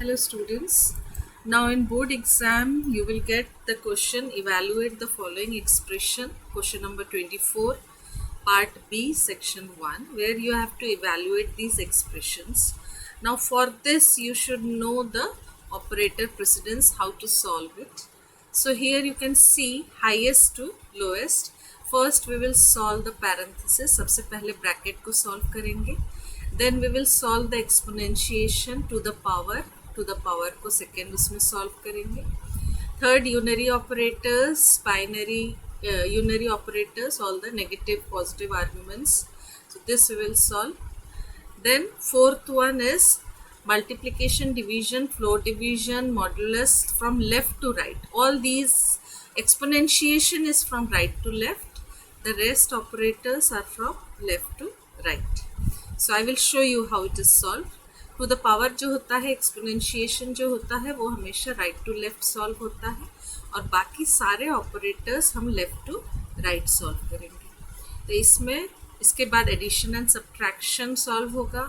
Hello students. Now in board exam you will get the question evaluate the following expression, question number 24, part B, section 1, where you have to evaluate these expressions. Now for this you should know the operator precedence, how to solve it. So here you can see highest to lowest. First we will solve the parenthesis, सबसे पहले bracket को solve करेंगे. Then we will solve the exponentiation to the power को second उसमें solve करेंगे. Third unary operators, binary unary operators, all the negative positive arguments. So this we will solve. Then fourth one is multiplication, division, floor division, modulus from left to right. All these exponentiation is from right to left. The rest operators are from left to right. So I will show you how it is solved. To the power जो होता है, exponentiation जो होता है वो हमेशा right to left solve होता है और बाकी सारे ऑपरेटर्स हम लेफ्ट टू राइट सॉल्व करेंगे. तो इसमें इसके बाद एडिशन एंड सब्ट्रैक्शन सॉल्व होगा,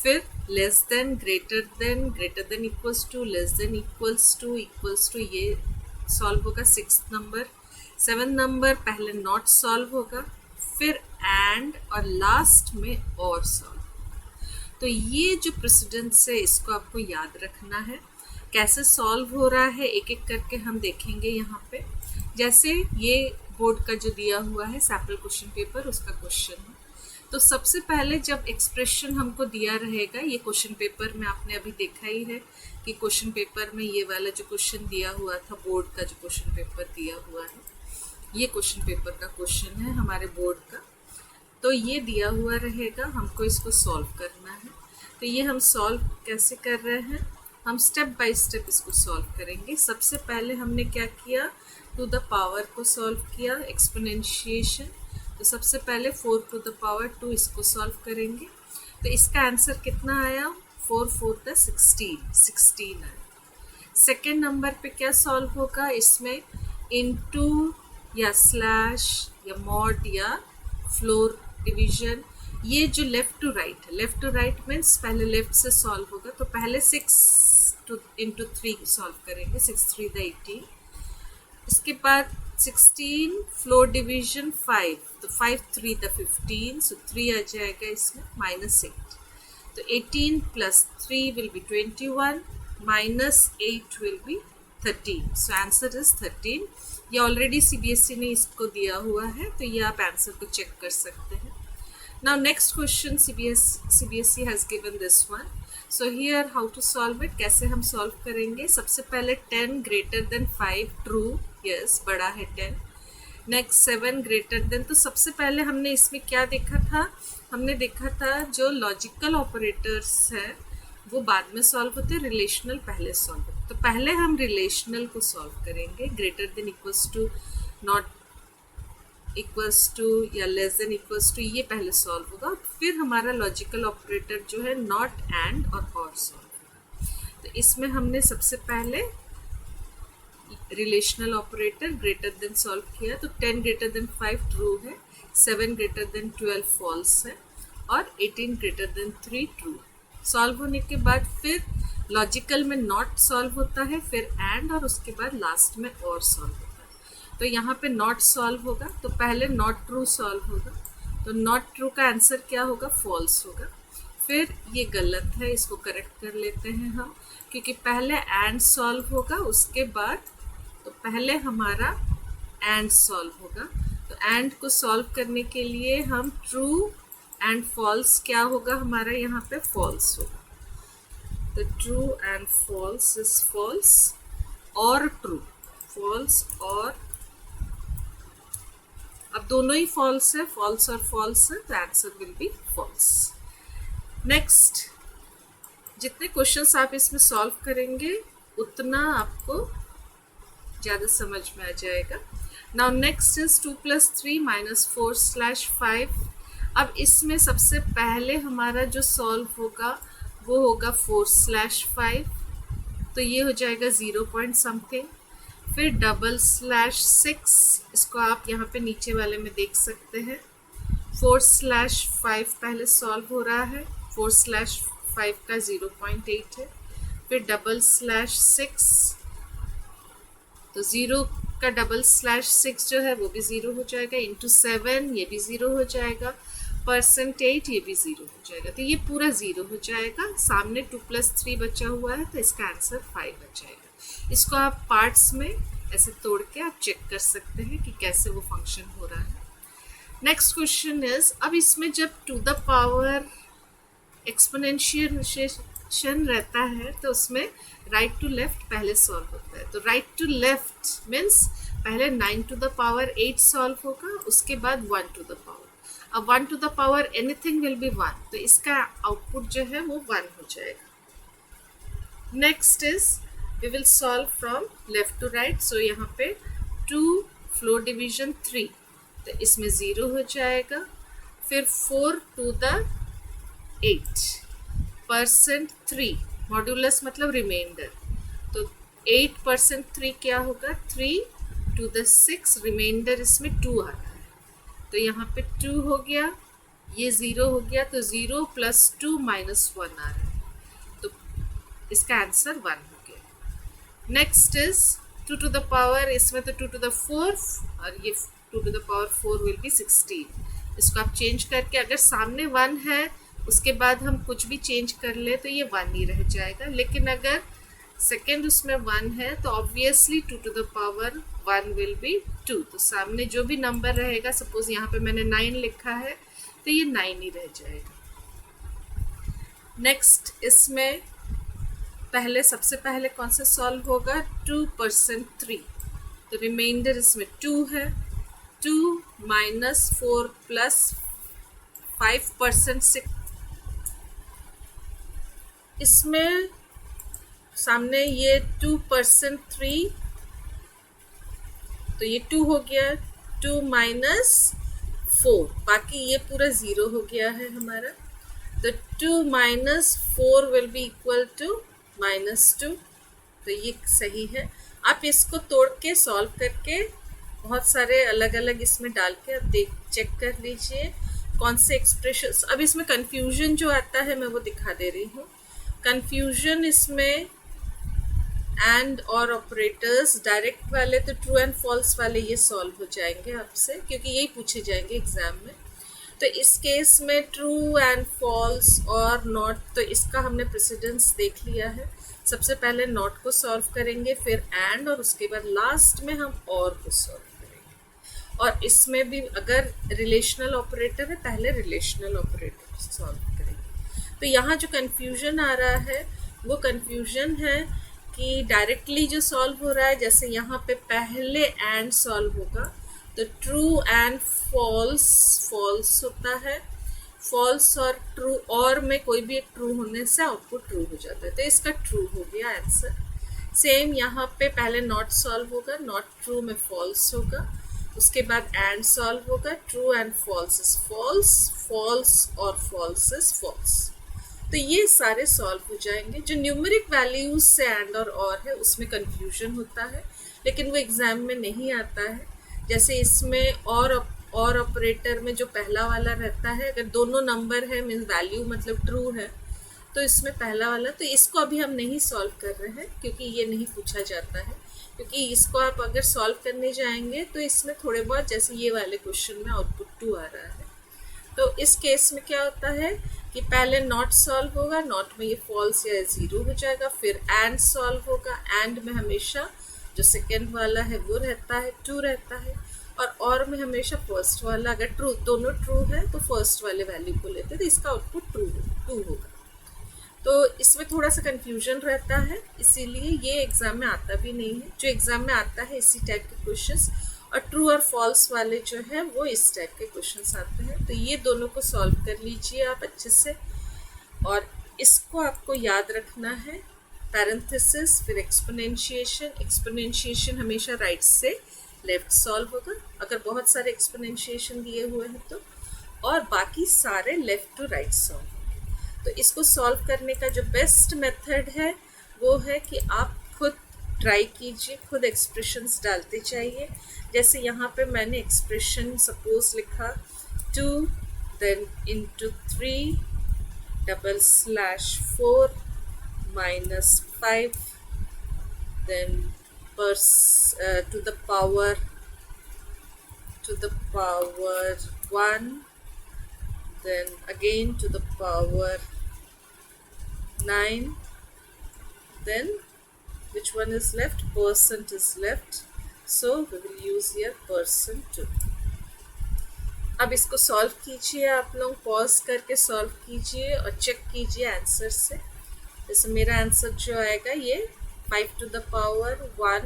फिर less than, greater than equals to, less than equals to ये सॉल्व होगा 6th नंबर. 7th नंबर पहले नॉट सॉल्व होगा, फिर एंड और लास्ट में और सॉल्व. तो ये जो प्रेसिडेंस है इसको आपको याद रखना है. कैसे सॉल्व हो रहा है एक एक करके हम देखेंगे यहाँ पे. जैसे ये बोर्ड का जो दिया हुआ है सैम्पल क्वेश्चन पेपर, उसका क्वेश्चन है. तो सबसे पहले जब एक्सप्रेशन हमको दिया रहेगा, ये क्वेश्चन पेपर में आपने अभी देखा ही है कि क्वेश्चन पेपर में ये वाला जो क्वेश्चन दिया हुआ था, बोर्ड का जो क्वेश्चन पेपर दिया हुआ है, ये क्वेश्चन पेपर का क्वेश्चन है हमारे बोर्ड का. तो ये दिया हुआ रहेगा, हमको इसको सॉल्व करना है. तो ये हम सॉल्व कैसे कर रहे हैं, हम स्टेप बाय स्टेप इसको सॉल्व करेंगे. सबसे पहले हमने क्या किया, टू द पावर को सॉल्व किया, एक्सपोनेंशिएशन. तो सबसे पहले 4 टू द पावर 2 इसको सॉल्व करेंगे. तो इसका आंसर कितना आया, 4 4 द 16 आया. सेकेंड नंबर पे क्या सॉल्व होगा, इसमें इनटू या स्लैश या मॉड या फ्लोर डिवीजन. ये जो लेफ्ट टू राइट है, लेफ्ट टू राइट मीन्स पहले लेफ्ट से सॉल्व होगा. तो पहले 6 इंटू 3 सॉल्व करेंगे, 6 3 द 18. इसके बाद 16 फ्लोर डिवीजन 5, तो 5 3 द 15, सो 3 आ जाएगा इसमें, -8. तो 18 plus 3 will be 21, -8 will be 13. So answer is 13. ये ऑलरेडी CBSE ने इसको दिया हुआ है, तो ये आप आंसर को चेक कर सकते हैं. Now next question, CBSE has given this one. So here how to solve it, कैसे हम solve करेंगे. सबसे पहले 10 greater than 5 true, yes बड़ा है 10. Next 7 greater than, तो सबसे पहले हमने इसमें क्या देखा था, हमने देखा था जो लॉजिकल ऑपरेटर्स हैं वो बाद में सॉल्व होते हैं, रिलेशनल पहले सॉल्व होते. तो पहले हम रिलेशनल को सॉल्व करेंगे. Greater than equals to, not equals to या लेस देन इक्वल्स टू, ये पहले सॉल्व होगा. फिर हमारा लॉजिकल ऑपरेटर जो है नॉट, एंड और सॉल्व होगा. तो इसमें हमने सबसे पहले relational operator greater than solve किया. तो 10 ग्रेटर देन 5 ट्रू है, 7 ग्रेटर देन 12 फॉल्स है और 18 ग्रेटर देन 3 ट्रू. सॉल्व होने के बाद फिर लॉजिकल में नॉट सॉल्व होता है, फिर एंड और उसके बाद लास्ट में और सॉल्व होता है. तो यहाँ पे नॉट सॉल्व होगा, तो पहले नॉट ट्रू सॉल्व होगा. तो नॉट ट्रू का आंसर क्या होगा, फॉल्स होगा. फिर ये गलत है, इसको करेक्ट कर लेते हैं हम, क्योंकि पहले एंड सॉल्व होगा, उसके बाद तो पहले हमारा एंड सॉल्व होगा. तो एंड को सॉल्व करने के लिए हम ट्रू एंड फॉल्स, क्या होगा हमारा यहाँ पे फॉल्स होगा. तो true and false is false और ट्रू, फॉल्स और, अब दोनों ही फॉल्स है, फॉल्स और फॉल्स है, तो answer will be false. Next, जितने क्वेश्चंस आप इसमें सॉल्व करेंगे उतना आपको ज़्यादा समझ में आ जाएगा. Now next is 2 + 3 - 4/5. अब इसमें सबसे पहले हमारा जो सॉल्व होगा वो होगा 4/5, तो ये हो जाएगा 0 पॉइंट समथिंग. फिर /6, इसको आप यहाँ पे नीचे वाले में देख सकते हैं. 4/5 पहले सॉल्व हो रहा है, 4/5 का 0.8 है. फिर /6, तो 0 का /6 जो है वो भी 0 हो जाएगा, इंटू 7 ये भी 0 हो जाएगा, %8 ये भी 0 हो जाएगा, तो ये पूरा 0 हो जाएगा। सामने 2 + 3 बचा हुआ है, तो इसका आंसर 5 बच जाएगा। इसको आप पार्ट्स में ऐसे तोड़ के आप चेक कर सकते हैं कि कैसे वो फंक्शन हो रहा है। नेक्स्ट क्वेश्चन इज, अब इसमें जब टू द पावर एक्सपोनेंशिएशन रहता है तो उसमें राइट टू लेफ्ट पहले सॉल्व होता है। तो राइट टू लेफ्ट मीन्स पहले 9 टू द पावर 8 सॉल्व होगा, उसके बाद 1 टू द पावर। अब 1 to the power anything will be 1, तो इसका आउटपुट जो है वो 1 हो जाएगा। Next is we will solve from left to right. So यहाँ पे 2 फ्लोर डिवीजन 3, तो इसमें 0 हो जाएगा। फिर 4 टू द 8 %3, मॉड्यूलस मतलब रिमाइंडर, तो 8% क्या होगा, 3 टू द 6, रिमाइंडर इसमें 2 आ रहा है, तो यहाँ पे 2 हो गया, ये 0 हो गया, तो 0 + 2 - 1 आ रहा है, तो इसका आंसर 1 हो गया। Next is 2 to the power, इसमें तो 2 टू द 4 और ये 2 to the power 4 will be 16। इसको आप चेंज करके, अगर सामने 1 है उसके बाद हम कुछ भी चेंज कर ले तो ये 1 ही रह जाएगा, लेकिन अगर सेकेंड उसमें 1 है तो obviously 2 to the power 1 will be 2, तो सामने जो भी नंबर रहेगा, सपोज यहाँ पे मैंने 9 लिखा है तो ये 9 ही रह जाएगा। नेक्स्ट इसमें सबसे पहले कौन सा सॉल्व होगा, 2%3, तो रिमाइंडर इसमें 2 है, 2 - 4 + 5%, इसमें सामने ये 2%3, तो ये 2 हो गया, 2 - 4, बाकी ये पूरा 0 हो गया है हमारा, तो 2 - 4 विल बी इक्वल टू -2, तो ये सही है। आप इसको तोड़ के सॉल्व करके बहुत सारे अलग अलग इसमें डाल के आप चेक कर लीजिए कौन से एक्सप्रेशंस। अब इसमें कंफ्यूजन जो आता है मैं वो दिखा दे रही हूँ। कंफ्यूजन इसमें एंड और ऑपरेटर्स, डायरेक्ट वाले तो ट्रू एंड फॉल्स वाले ये सॉल्व हो जाएंगे आपसे, क्योंकि यही पूछे जाएंगे एग्जाम में। तो इस केस में ट्रू एंड फॉल्स और नॉट, तो इसका हमने प्रेसिडेंस देख लिया है। सबसे पहले नॉट को सॉल्व करेंगे, फिर एंड, और उसके बाद लास्ट में हम और को सॉल्व करेंगे। और इसमें भी अगर रिलेशनल ऑपरेटर है, पहले रिलेशनल ऑपरेटर सॉल्व करेंगे। तो यहाँ जो कन्फ्यूजन आ रहा है वो कन्फ्यूजन है कि डायरेक्टली जो सॉल्व हो रहा है, जैसे यहाँ पे पहले एंड सॉल्व होगा तो ट्रू एंड फॉल्स होता है, फॉल्स और ट्रू, और में कोई भी एक ट्रू होने से आउटपुट ट्रू हो जाता है, तो इसका ट्रू हो गया आंसर। सेम यहाँ पे पहले नॉट सॉल्व होगा, नॉट ट्रू में फॉल्स होगा, उसके बाद एंड सॉल्व होगा, true and false is false, false और फॉल्स इज फॉल्स। तो ये सारे सॉल्व हो जाएंगे। जो न्यूमेरिक वैल्यूज से एंड और है उसमें कंफ्यूजन होता है, लेकिन वो एग्जाम में नहीं आता है। जैसे इसमें और ऑपरेटर में जो पहला वाला रहता है, अगर दोनों नंबर है मीन्स वैल्यू मतलब ट्रू है, तो इसमें पहला वाला, तो इसको अभी हम नहीं सॉल्व कर रहे हैं क्योंकि ये नहीं पूछा जाता है। क्योंकि इसको आप अगर सॉल्व करने जाएंगे तो इसमें थोड़े बहुत, जैसे ये वाले क्वेश्चन में आउटपुट 2 आ रहा है, तो इस केस में क्या होता है कि पहले नॉट सॉल्व होगा, नॉट में ये फॉल्स या 0 हो जाएगा, फिर एंड सॉल्व होगा, एंड में हमेशा जो सेकेंड वाला है वो रहता है, 2 रहता है, और में हमेशा फर्स्ट वाला, अगर ट्रू दोनों ट्रू है तो फर्स्ट वाले वैल्यू को लेते हैं, तो इसका आउटपुट 2 होगा। तो इसमें थोड़ा सा कंफ्यूजन रहता है, इसीलिए ये एग्जाम में आता भी नहीं है। जो एग्जाम में आता है इसी टाइप के क्वेश्चंस, और ट्रू और फॉल्स वाले जो है वो इस टाइप के क्वेश्चंस आते हैं। तो ये दोनों को सॉल्व कर लीजिए आप अच्छे से, और इसको आपको याद रखना है, पैरेंथेसिस फिर एक्सपोनेंशिएशन। एक्सपोनेंशिएशन हमेशा राइट से लेफ्ट सॉल्व होगा अगर बहुत सारे एक्सपोनेंशिएशन दिए हुए हैं तो, और बाकी सारे लेफ्ट टू राइट सॉल्व होंगे। तो इसको सॉल्व करने का जो बेस्ट मेथड है वो है कि आप खुद ट्राई कीजिए, खुद एक्सप्रेशंस डालते जाइए। जैसे यहाँ पे मैंने एक्सप्रेशन सपोज लिखा 2 then into 3 /4 minus 5, then to the power 1, then again to the power 9, then which one is left? Percent is left, so we will use here percent 2. अब इसको सॉल्व कीजिए, आप लोग पॉज करके सॉल्व कीजिए और check कीजिए आंसर से। जैसे मेरा आंसर जो आएगा ये 5 to the power 1,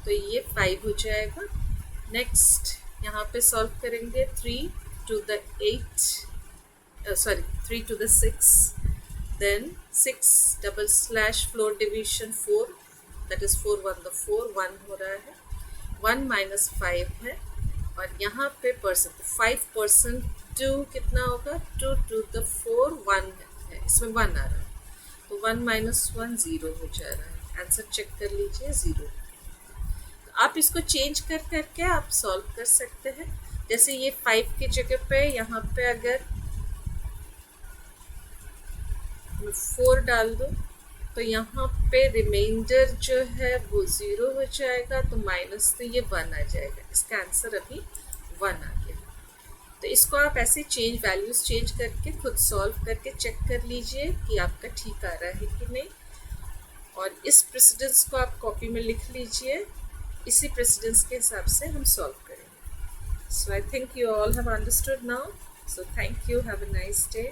तो ये 5 हो जाएगा। नेक्स्ट यहाँ पे सॉल्व करेंगे 3 to the 6, then 6 double slash floor division 4, that is 4 1 the 4, 1 हो रहा है, 1 minus 5 है, और यहाँ पे परसेंट 5% 2 कितना होगा? 2 to the 4 1 है, इसमें 1 आ रहा है, तो 1 minus 1 0 हो जा रहा है। आंसर चेक कर लीजिए 0। तो आप इसको चेंज कर करके आप सॉल्व कर सकते हैं। जैसे ये 5 की जगह पे यहाँ पे अगर 4 डाल दो तो यहाँ पे रिमाइंडर जो है वो 0 हो जाएगा, तो माइनस तो ये 1 आ जाएगा। इसका आंसर अभी 1 आ गया। तो इसको आप ऐसे वैल्यूज चेंज करके खुद सॉल्व करके चेक कर लीजिए कि आपका ठीक आ रहा है कि नहीं, और इस प्रेसिडेंस को आप कॉपी में लिख लीजिए, इसी प्रेसिडेंस के हिसाब से हम सॉल्व करेंगे। So I think you all have understood now, so thank you, have a nice day.